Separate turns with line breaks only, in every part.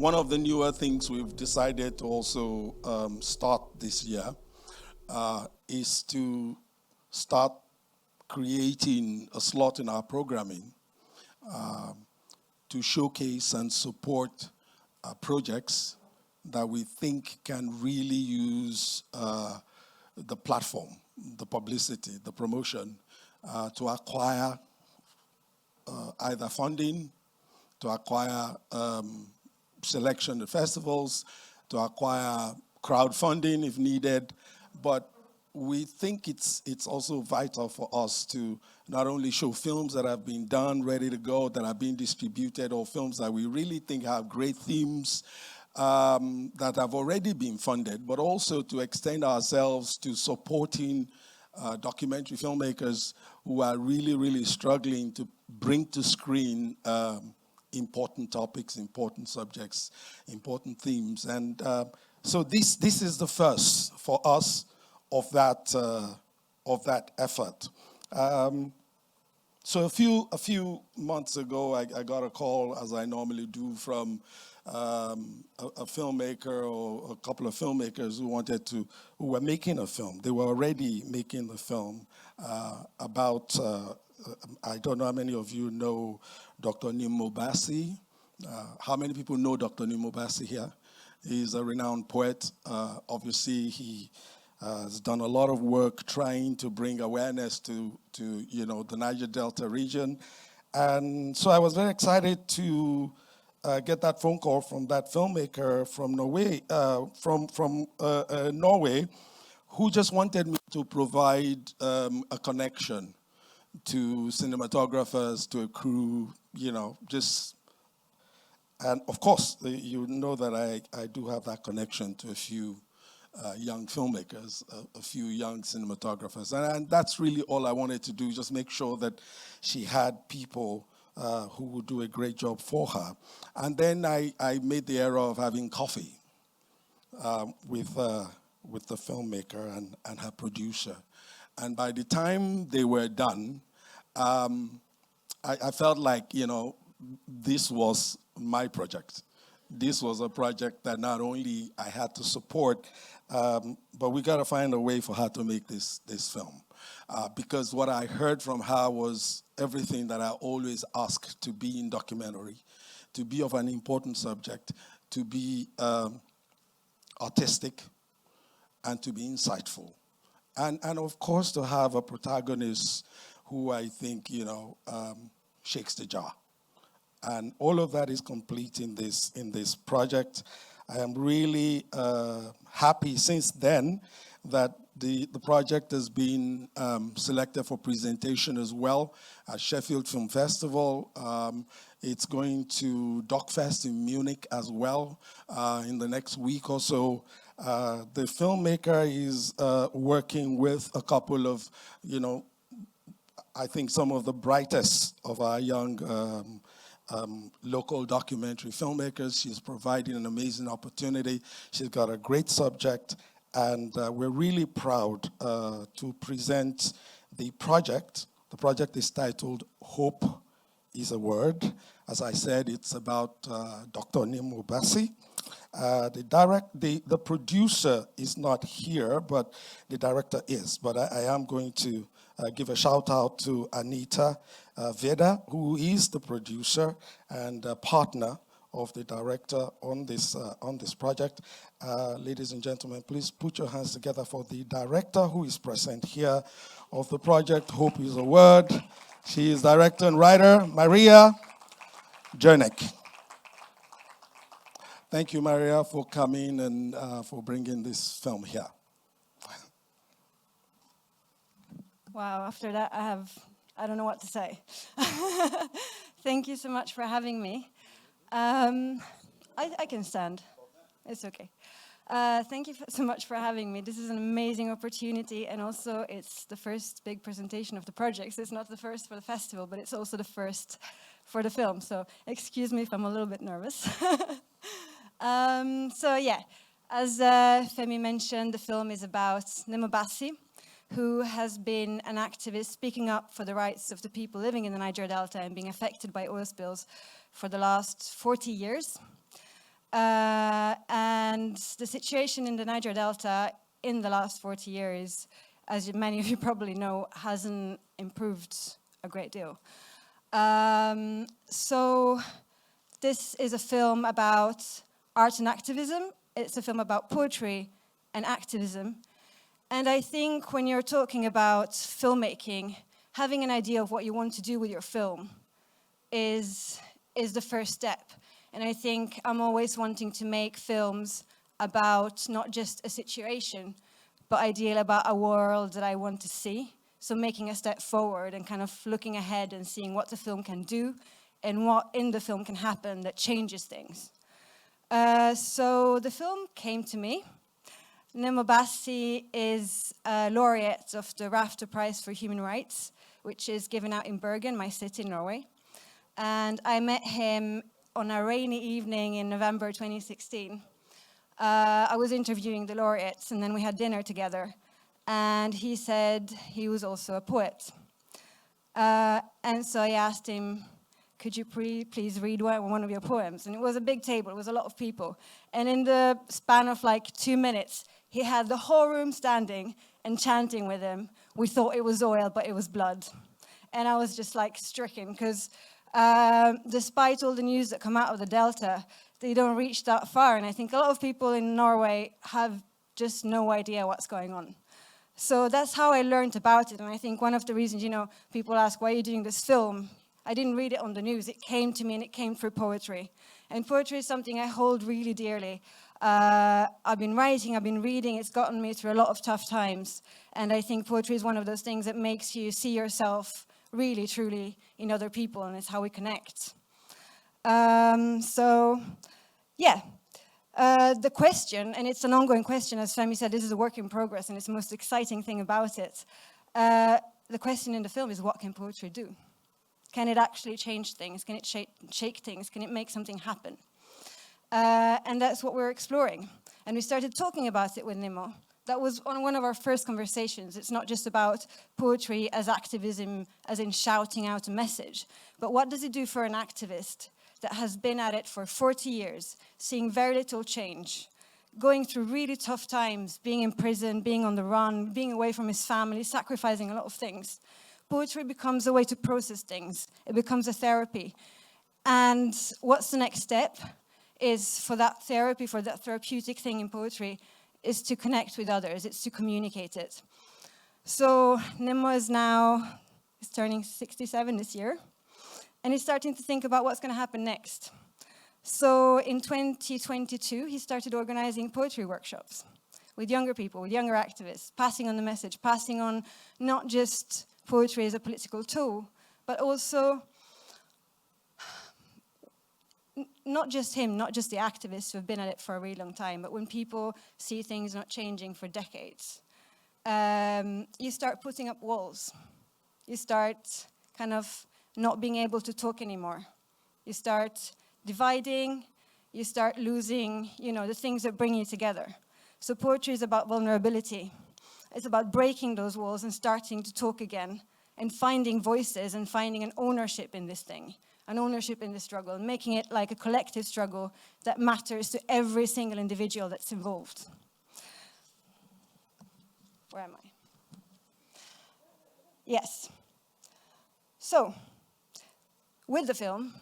one of the newer things we've decided to also start this year is to start creating a slot in our programming to showcase and support projects that we think can really use the platform, the publicity, the promotion to acquire either funding, to acquire selection at festivals, to acquire crowdfunding if needed. But we think it's also vital for us to not only show films that have been done, ready to go, that are being distributed, or films that we really think have great themes that have already been funded, but also to extend ourselves to supporting documentary filmmakers who are really, really struggling to bring to screen important topics, important subjects, important themes. And so this is the first for us of that effort. So a few months ago, I got a call, as I normally do, from a filmmaker or a couple of filmmakers who were making a film. They were already making the film about, I don't know how many of you know Dr. Nimo Bassi. How many people know Dr. Nimo Bassi here? He's a renowned poet. Obviously, he has done a lot of work trying to bring awareness to the Niger Delta region. And so I was very excited to get that phone call from that filmmaker from Norway, who just wanted me to provide a connection to cinematographers, to a crew, and of course, you know that I do have that connection to a few young filmmakers, a few young cinematographers. And that's really all I wanted to do, just make sure that she had people who would do a great job for her. And then I made the error of having coffee with the filmmaker and her producer. And by the time they were done, I felt like, this was my project. This was a project that not only I had to support, but we got to find a way for her to make this film. Because what I heard from her was everything that I always ask to be in documentary, to be of an important subject, to be artistic, and to be insightful. And of course, to have a protagonist who I think, shakes the jar. And all of that is complete in this project. I am really happy since then that the project has been selected for presentation as well at Sheffield Film Festival. It's going to DocFest in Munich as well in the next week or so. The filmmaker is working with a couple of, I think some of the brightest of our young local documentary filmmakers. She's providing an amazing opportunity. She's got a great subject, and we're really proud to present the project. The project is titled Hope is a Word. As I said, it's about Dr. Nimo Bassi. The producer is not here, but the director is. But I am going to give a shout out to Anita Veda, who is the producer and partner of the director on this project. Ladies and gentlemen, please put your hands together for the director who is present here of the project, Hope is a Word. She is director and writer, Maria Jernick. Thank you, Maria, for coming and for bringing this film here.
Wow, after that, I don't know what to say. Thank you so much for having me. I can stand. It's okay. Thank you so much for having me. This is an amazing opportunity, and also it's the first big presentation of the project. So it's not the first for the festival, but it's also the first for the film. So excuse me if I'm a little bit nervous. So yeah, as Femi mentioned, the film is about Nimo Bassi, who has been an activist speaking up for the rights of the people living in the Niger Delta and being affected by oil spills for the last 40 years. And the situation in the Niger Delta in the last 40 years, as many of you probably know, hasn't improved a great deal. So this is a film about art and activism. It's a film about poetry and activism. And I think when you're talking about filmmaking, having an idea of what you want to do with your film is the first step. And I think I'm always wanting to make films about not just a situation, but ideally about a world that I want to see. So making a step forward and kind of looking ahead and seeing what the film can do and what in the film can happen that changes things. So the film came to me. Nemo Bassi is a laureate of the Rafter Prize for Human Rights, which is given out in Bergen, my city in Norway. And I met him on a rainy evening in November 2016. I was interviewing the laureates, and then we had dinner together. And he said he was also a poet. And so I asked him, could you please read one of your poems? And it was a big table, it was a lot of people. And in the span of like 2 minutes, he had the whole room standing and chanting with him. We thought it was oil, but it was blood. And I was just like stricken, because despite all the news that come out of the Delta, they don't reach that far. And I think a lot of people in Norway have just no idea what's going on. So that's how I learned about it. And I think one of the reasons, people ask, why are you doing this film? I didn't read it on the news. It came to me, and it came through poetry. And poetry is something I hold really dearly. I've been writing, I've been reading. It's gotten me through a lot of tough times. And I think poetry is one of those things that makes you see yourself really, truly in other people, and it's how we connect. The question, and it's an ongoing question, as Femi said, this is a work in progress, and it's the most exciting thing about it. The question in the film is, what can poetry do? Can it actually change things? Can it shake things? Can it make something happen? And that's what we're exploring. And we started talking about it with Nemo. That was on one of our first conversations. It's not just about poetry as activism, as in shouting out a message, but what does it do for an activist that has been at it for 40 years, seeing very little change, going through really tough times, being in prison, being on the run, being away from his family, sacrificing a lot of things. Poetry becomes a way to process things. It becomes a therapy. And what's the next step is for that therapy, for that therapeutic thing in poetry, is to connect with others. It's to communicate it. So Nemo is turning 67 this year, and he's starting to think about what's going to happen next. So in 2022, he started organizing poetry workshops with younger people, with younger activists, passing on the message, passing on not just poetry as a political tool, but also not just him, not just the activists who have been at it for a really long time, but when people see things not changing for decades, you start putting up walls. You start kind of not being able to talk anymore. You start dividing, you start losing, the things that bring you together. So poetry is about vulnerability. It's about breaking those walls and starting to talk again and finding voices and finding an ownership in this thing, an ownership in this struggle, and making it like a collective struggle that matters to every single individual that's involved. Where am I? Yes. So, with the film,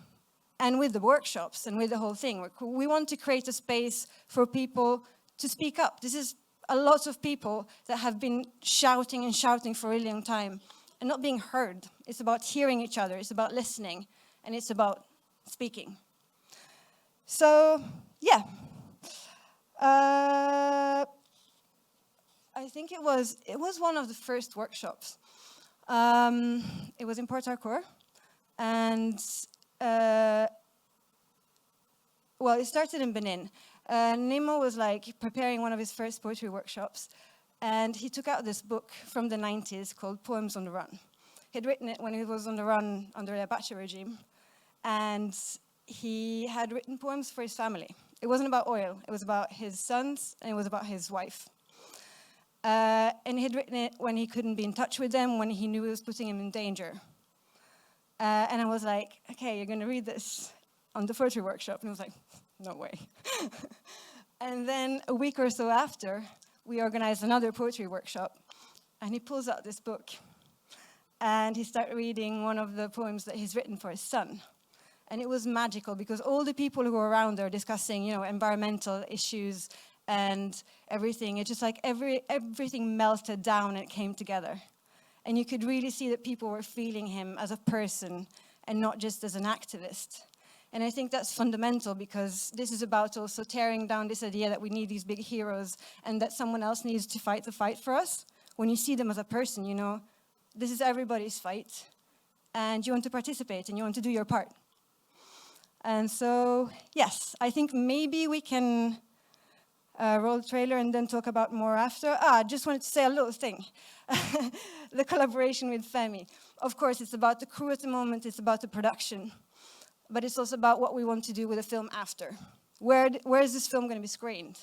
and with the workshops, and with the whole thing, we want to create a space for people to speak up. This is a lot of people that have been shouting and shouting for a really long time and not being heard. It's about hearing each other, it's about listening, and it's about speaking. So, yeah. I think it was one of the first workshops. It was in Port Harcourt, and it started in Benin. Nemo was preparing one of his first poetry workshops, and he took out this book from the 90s called Poems on the Run. He'd written it when he was on the run under the Abacha regime, and he had written poems for his family. It wasn't about oil, it was about his sons, and it was about his wife. And he'd written it when he couldn't be in touch with them, when he knew it was putting him in danger. And I was like, okay, you're going to read this on the poetry workshop. And he was like, no way. And then a week or so after, we organized another poetry workshop, and he pulls out this book, and he started reading one of the poems that he's written for his son. And it was magical, because all the people who were around there discussing, environmental issues and everything, it's just like everything melted down and it came together. And you could really see that people were feeling him as a person and not just as an activist. And I think that's fundamental, because this is about also tearing down this idea that we need these big heroes and that someone else needs to fight the fight for us. When you see them as a person, this is everybody's fight, and you want to participate and you want to do your part. And so, yes, I think maybe we can roll the trailer and then talk about more after. I just wanted to say a little thing. The collaboration with Femi. Of course, it's about the crew at the moment, it's about the production. But it's also about what we want to do with the film after. Where is this film going to be screened?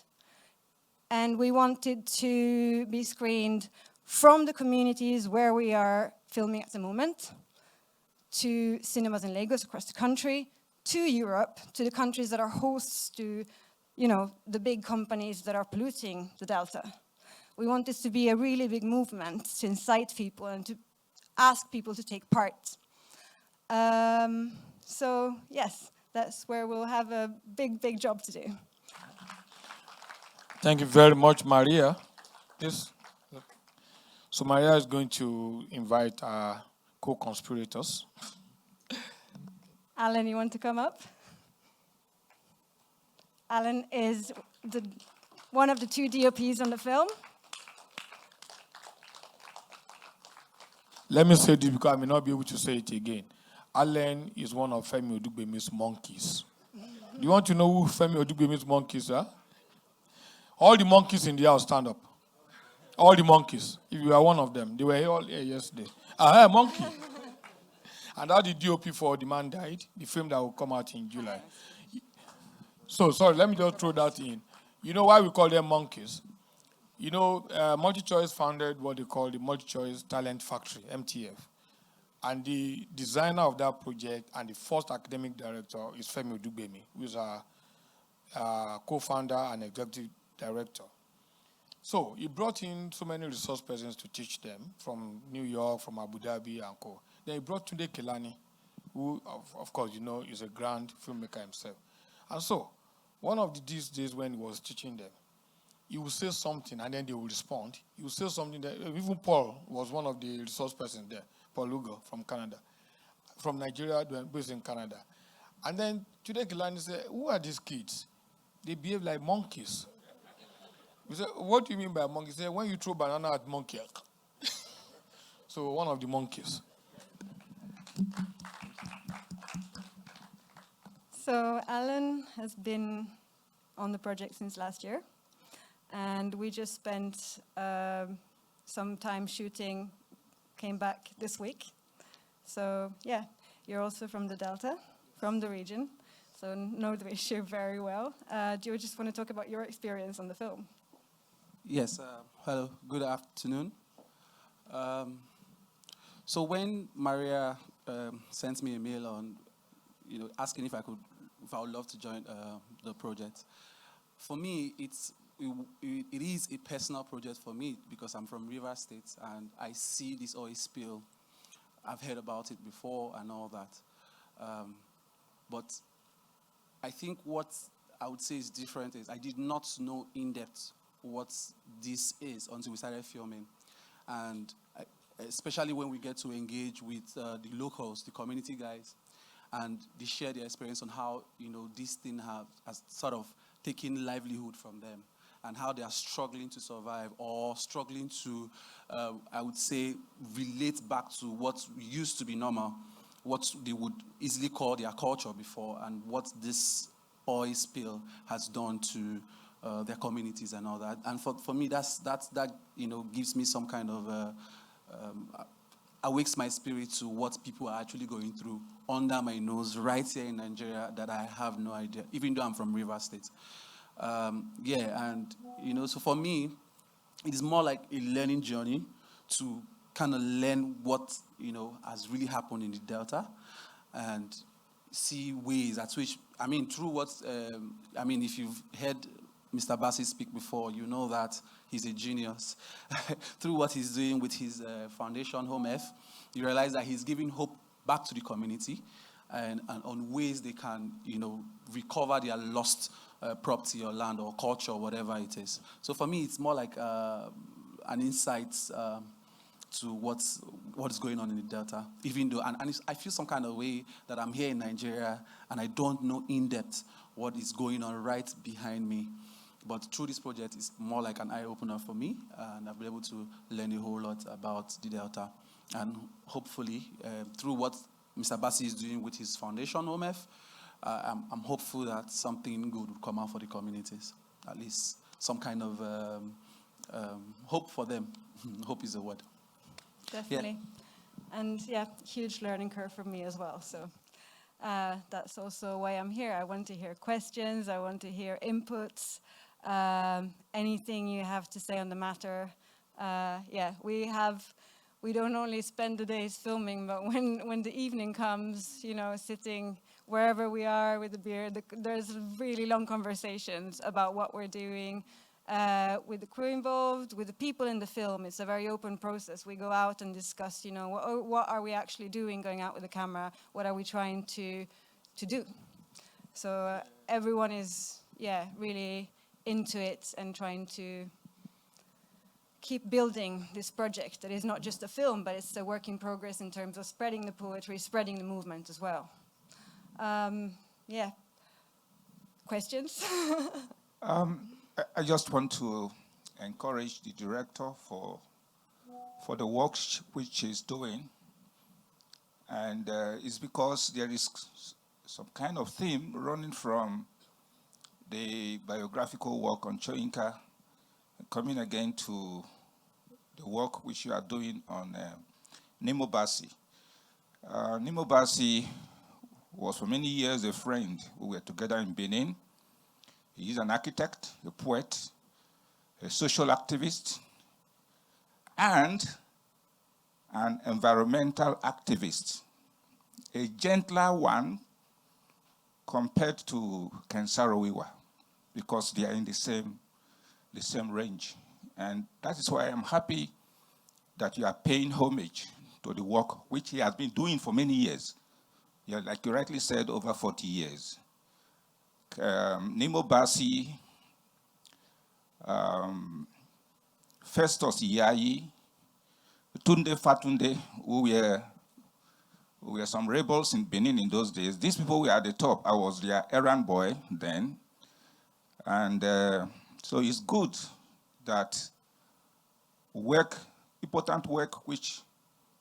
And we want it to be screened from the communities where we are filming at the moment, to cinemas in Lagos across the country, to Europe, to the countries that are hosts to, the big companies that are polluting the Delta. We want this to be a really big movement to incite people and to ask people to take part. So, yes, that's where we'll have a big, big job to do.
Thank you very much, Maria. So Maria is going to invite our co-conspirators.
Alan, you want to come up? Alan is one of the 2 DOPs on the film.
Let me say this because I may not be able to say it again. Alan is one of Femi Odugbemi's monkeys. Do you want to know who Femi Odugbemi's monkeys are? All the monkeys in the house, stand up. All the monkeys. If you are one of them, they were all here yesterday. Monkey. And how the DOP for The Man Died, the film that will come out in July. So, sorry, let me just throw that in. You know why we call them monkeys? MultiChoice founded what they call the MultiChoice Talent Factory, MTF. And the designer of that project and the first academic director is Femi Odugbemi, who is our co-founder and executive director. So he brought in so many resource persons to teach them from New York, from Abu Dhabi, and co. Then he brought Tunde Kelani, who, of course, is a grand filmmaker himself. And so, one of these days when he was teaching them, he would say something and then they would respond. He would say something that, even Paul was one of the resource persons there, Paul Lugo from Canada, from Nigeria, based in Canada. And then Tunde Kelani said, who are these kids? They behave like monkeys. We said, what do you mean by monkey? He said, when you throw banana at monkey. So one of the monkeys.
So Alan has been on the project since last year. And we just spent some time shooting, came back this week. So yeah, you're also from the Delta, from the region. So know the issue very well. Do you just want to talk about your experience on the film?
Yes, hello, good afternoon. So when Maria sent me a mail on, asking if I would love to join the project, for me, it is a personal project for me because I'm from Rivers State and I see this oil spill. I've heard about it before and all that. But I think what I would say is different is I did not know in depth what this is until we started filming. And especially when we get to engage with the locals, the community guys, and they share their experience on how, this thing has sort of taken livelihood from them and how they are struggling to survive or struggling to, I would say, relate back to what used to be normal, what they would easily call their culture before, and what this oil spill has done to their communities and all that. And for me, that gives me some kind of awakes my spirit to what people are actually going through under my nose right here in Nigeria that I have no idea, even though I'm from Rivers State. So for me, it is more like a learning journey to kind of learn what, has really happened in the Delta. And, see ways at which, I mean, through what, I mean, if you've heard Mr. Bassi speak before, you know that he's a genius. Through what he's doing with his foundation, Home F, you realize that he's giving hope back to the community and on ways they can, recover their lost property or land or culture or whatever it is. So for me, it's more like an insight to what's going on in the Delta, even though, and I feel some kind of way that I'm here in Nigeria and I don't know in depth what is going on right behind me. But through this project, it's more like an eye-opener for me, and I've been able to learn a whole lot about the Delta. And hopefully, through what Mr. Bassi is doing with his foundation, OMF, I'm hopeful that something good will come out for the communities, at least some kind of hope for them. Hope is the word.
Definitely. Yeah. And yeah, huge learning curve for me as well. So that's also why I'm here. I want to hear questions. I want to hear inputs. Anything you have to say on the matter. Yeah, we don't only spend the days filming, but when the evening comes, sitting wherever we are with a beer, there's really long conversations about what we're doing. With the crew involved, with the people in the film, it's a very open process. We go out and discuss, what are we actually doing going out with the camera? What are we trying to do? So everyone is, really into it and trying to keep building this project that is not just a film, but it's a work in progress in terms of spreading the poetry, spreading the movement as well. Questions?
I just want to encourage the director for the work which she's doing. And it's because there is some kind of theme running from the biographical work on Choinka, coming again to the work which you are doing on Nemo Bassi. Nemo Bassi was for many years a friend. We were together in Benin. He's an architect, a poet, a social activist, and an environmental activist. A gentler one compared to Kensarawiwa, because they are in the same range. And that is why I'm happy that you are paying homage to the work which he has been doing for many years. Yeah, like you rightly said, over 40 years. Nemo Bassi, Festus Iyayi, Tunde Fatunde, who were some rebels in Benin in those days. These people were at the top. I was their errand boy then. And so it's good that important work which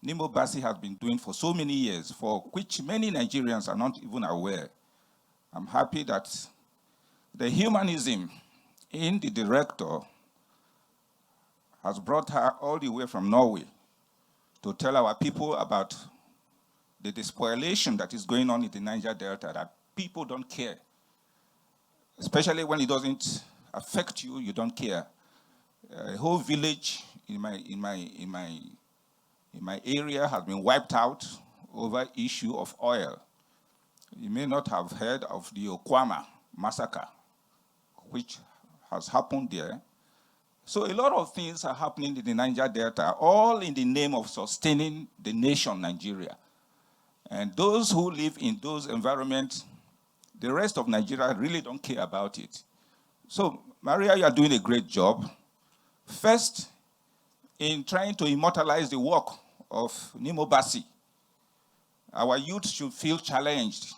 Nemo Bassi has been doing for so many years, for which many Nigerians are not even aware. I'm happy that the humanism in the director has brought her all the way from Norway to tell our people about the despoilation that is going on in the Niger Delta, that people don't care. Especially when it doesn't affect you, you don't care. A whole village in my area has been wiped out over issue of oil. You may not have heard of the Okwama massacre, which has happened there. So a lot of things are happening in the Niger Delta, all in the name of sustaining the nation, Nigeria. And those who live in those environments, the rest of Nigeria really don't care about it. So, Maria, you are doing a great job. First, in trying to immortalize the work of Nemo Bassi. Our youth should feel challenged,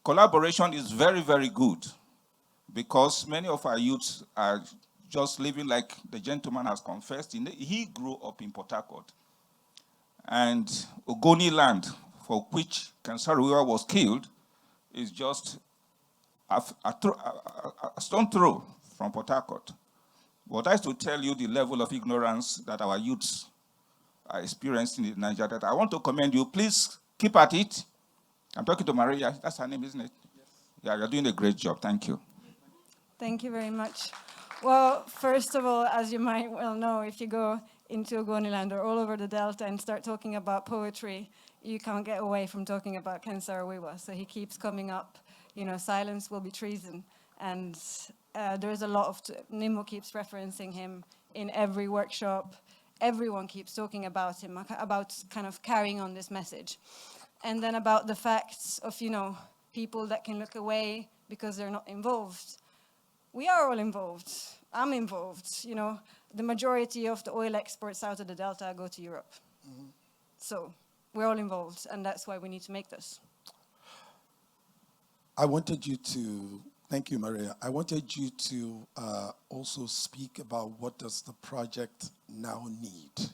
Collaboration is very, very good because many of our youths are just living like the gentleman has confessed. He grew up in Port Harcourt. And Ogoni land, for which Kensarawiwa was killed, is just a stone throw from Port Harcourt. But I have to tell you the level of ignorance that our youths are experiencing in Niger Delta. I want to commend you. Please keep at it. I'm talking to Maria. That's her name, isn't it? Yes. Yeah, you're doing a great job. Thank you.
Thank you very much. Well, first of all, as you might well know, if you go into Ogoniland or all over the Delta and start talking about poetry, you can't get away from talking about Ken Saro-Wiwa. So he keeps coming up, you know, silence will be treason. And there's a lot of, Nimmo keeps referencing him in every workshop. Everyone keeps talking about him, about kind of carrying on this message. And then about the facts of, you know, people that can look away because they're not involved. We are all involved. I'm involved, you know. The majority of the oil exports out of the Delta go to Europe. Mm-hmm. So we're all involved, and that's why we need to make this.
I wanted you to, thank you, Maria. I wanted you to also speak about what does the project now need.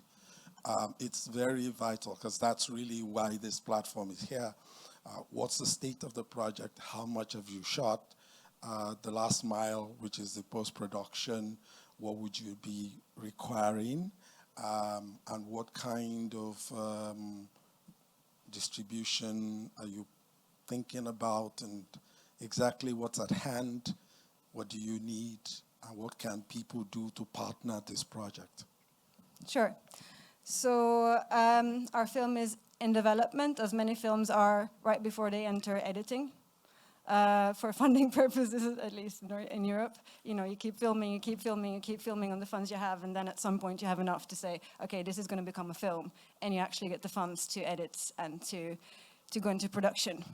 It's very vital, because that's really why this platform is here. What's the state of the project? How much have you shot? The last mile, which is the post-production, what would you be requiring? And what kind of distribution are you thinking about, and exactly what's at hand? What do you need? And what can people do to partner this project?
Sure. So our film is in development, as many films are right before they enter editing. For funding purposes, at least in Europe, you know, you keep filming, you keep filming, you keep filming on the funds you have, and then at some point you have enough to say, okay, this is going to become a film, and you actually get the funds to edit and to go into production.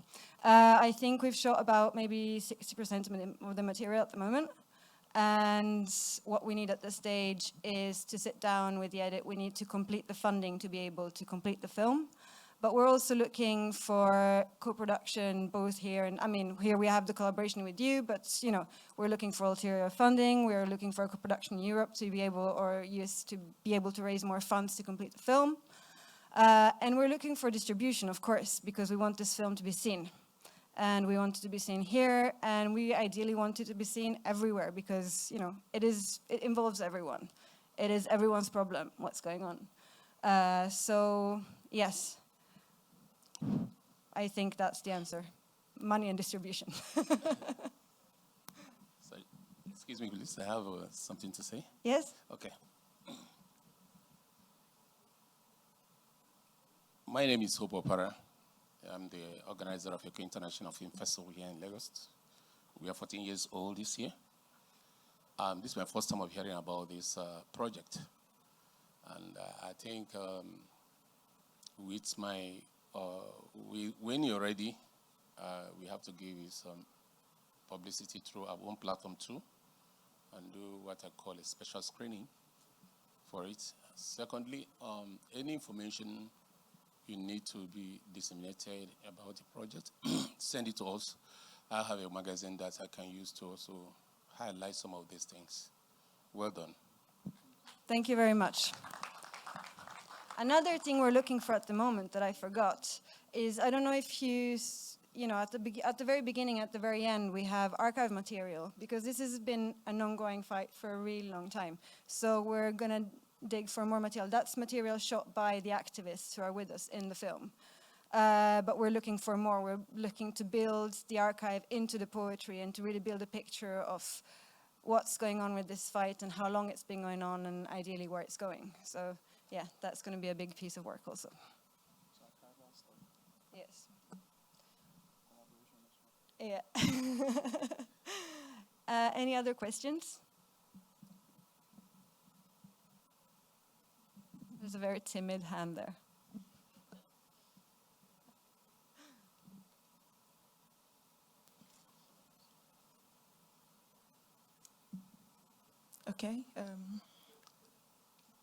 I think we've shot about maybe 60% of the material at the moment, and what we need at this stage is to sit down with the edit. We need to complete the funding to be able to complete the film. But we're also looking for co-production both here and, I mean, here we have the collaboration with you, but, you know, we're looking for ulterior funding. We're looking for co-production in Europe to be able, or US to be able to raise more funds to complete the film. And we're looking for distribution, of course, because we want this film to be seen. And we want it to be seen here, and we ideally want it to be seen everywhere because, you know, it involves everyone. It is everyone's problem, what's going on. So, yes. I think that's the answer. Money and distribution.
So, excuse me, please, I have something to say.
Yes?
Okay. My name is Hope Opara. I'm the organizer of Eko International Film Festival here in Lagos. We are 14 years old this year. This is my first time of hearing about this project. And I think with my when you're ready, we have to give you some publicity through our own platform too, and do what I call a special screening for it. Secondly, any information you need to be disseminated about the project, send it to us. I have a magazine that I can use to also highlight some of these things. Well done.
Thank you very much. Another thing we're looking for at the moment that I forgot is, I don't know if you know, at the very beginning, at the very end, we have archive material, because this has been an ongoing fight for a really long time. So we're going to dig for more material. That's material shot by the activists who are with us in the film. But we're looking for more. We're looking to build the archive into the poetry and to really build a picture of what's going on with this fight and how long it's been going on and ideally where it's going. So yeah, that's going to be a big piece of work also. Yes. Yeah. Any other questions? There's a very timid hand there.
Okay.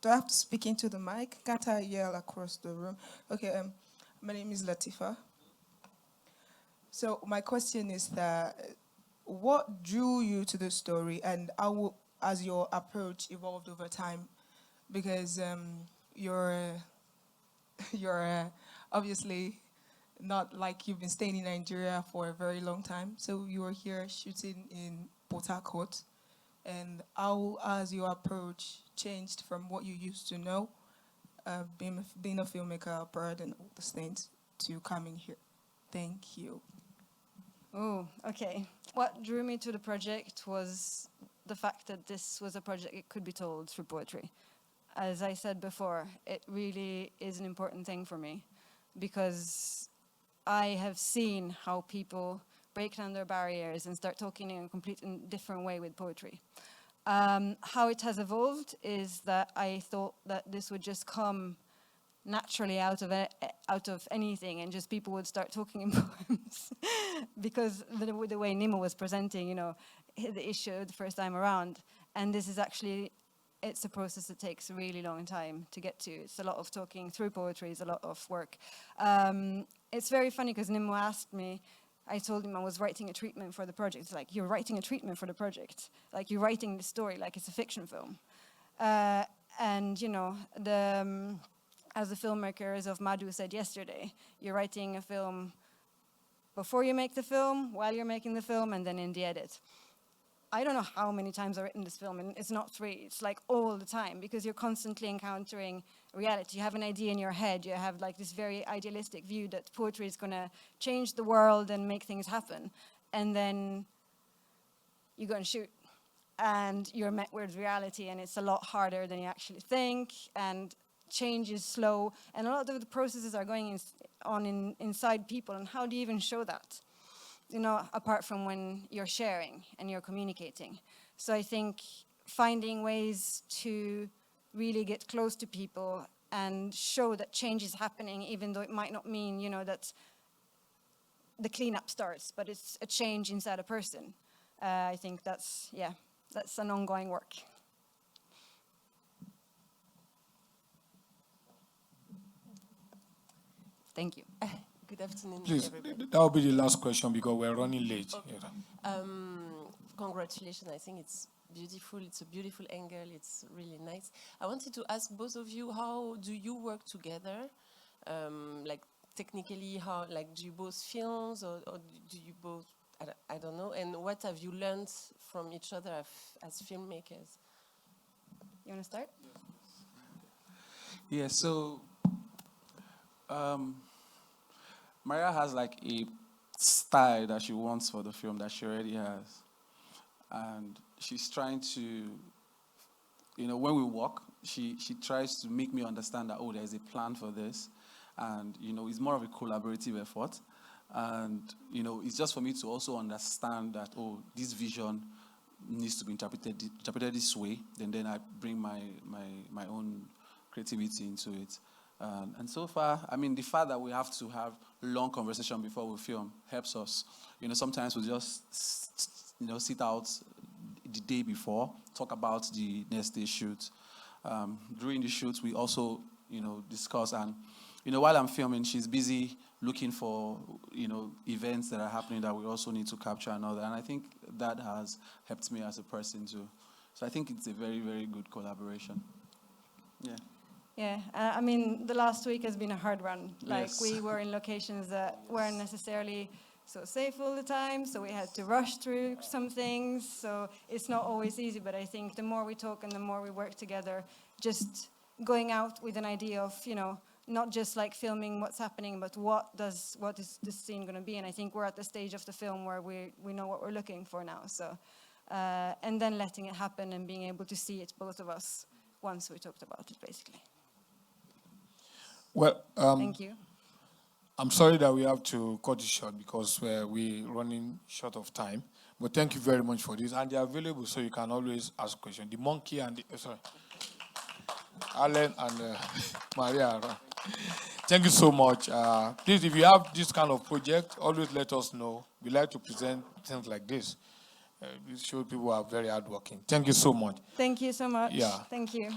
Do I have to speak into the mic? Can't I yell across the room? Okay. My name is Latifa. So my question is that, what drew you to the story, and how has your approach evolved over time? Because you're obviously not like you've been staying in Nigeria for a very long time. So you were here shooting in Port Harcourt. And how has your approach changed from what you used to know, being a filmmaker abroad and all the things, to coming here? Thank you.
Oh, okay. What drew me to the project was the fact that this was a project that could be told through poetry. as I said before, it really is an important thing for me because I have seen how people break down their barriers and start talking in a completely different way with poetry. How it has evolved is that I thought that this would just come naturally out of anything, and just people would start talking in poems because the way Nemo was presenting, you know, the issue the first time around. And this is actually, it's a process that takes a really long time to get to. It's a lot of talking through poetry, it's a lot of work. It's very funny because Nemo asked me, I told him I was writing a treatment for the project. It's like, you're writing a treatment for the project. Like, you're writing the story like it's a fiction film. And, you know, as the filmmakers of Madhu said yesterday, you're writing a film before you make the film, while you're making the film, and then in the edit. I don't know how many times I've written this film, and it's not 3, it's like all the time, because you're constantly encountering reality. You have an idea in your head, you have like this very idealistic view that poetry is gonna change the world and make things happen. And then you go and shoot, and you're met with reality, and it's a lot harder than you actually think, and change is slow, and a lot of the processes are going on inside people, and how do you even show that? You know, apart from when you're sharing and you're communicating. So I think finding ways to really get close to people and show that change is happening, even though it might not mean, you know, that the cleanup starts, but it's a change inside a person. I think that's an ongoing work. Thank you.
Good afternoon,
Please,
everybody.
that will be the last question because we're running late.
Okay.
Yeah.
Congratulations. I think it's beautiful. It's a beautiful angle. It's really nice. I wanted to ask both of you, how do you work together? Like technically, how, like, do you both films or do you both, I don't know. And what have you learned from each other as filmmakers?
You want to start?
Yeah, so Maria has like a style that she wants for the film that she already has. And she's trying to, you know, when we walk, she tries to make me understand that, oh, there's a plan for this. And, you know, it's more of a collaborative effort. And, you know, it's just for me to also understand that, oh, this vision needs to be interpreted this way. Then I bring my own creativity into it. And so far, I mean, the fact that we have to have long conversation before we film helps us. You know, sometimes we just, you know, sit out the day before, talk about the next day shoot. During the shoots, we also, you know, discuss. And, you know, while I'm filming, she's busy looking for, you know, events that are happening that we also need to capture and all that. And I think that has helped me as a person too. So I think it's a very, very good collaboration. Yeah.
Yeah, I mean, the last week has been a hard one. Like,
Yes.
we were in locations that weren't necessarily so safe all the time, so we had to rush through some things. So it's not always easy, but I think the more we talk and the more we work together, just going out with an idea of, you know, not just like filming what's happening, but what is this scene going to be? And I think we're at the stage of the film where we know what we're looking for now. So, and then letting it happen and being able to see it, both of us, once we talked about it, basically.
Well,
Thank you.
I'm sorry that we have to cut it short because we're running short of time. But thank you very much for this. And they're available, so you can always ask questions. The monkey and Alan and Maria. Thank you so much. Please, if you have this kind of project, always let us know. We like to present things like this. This shows people are very hardworking. Thank you so much.
Thank you so much.
Yeah.
Thank you.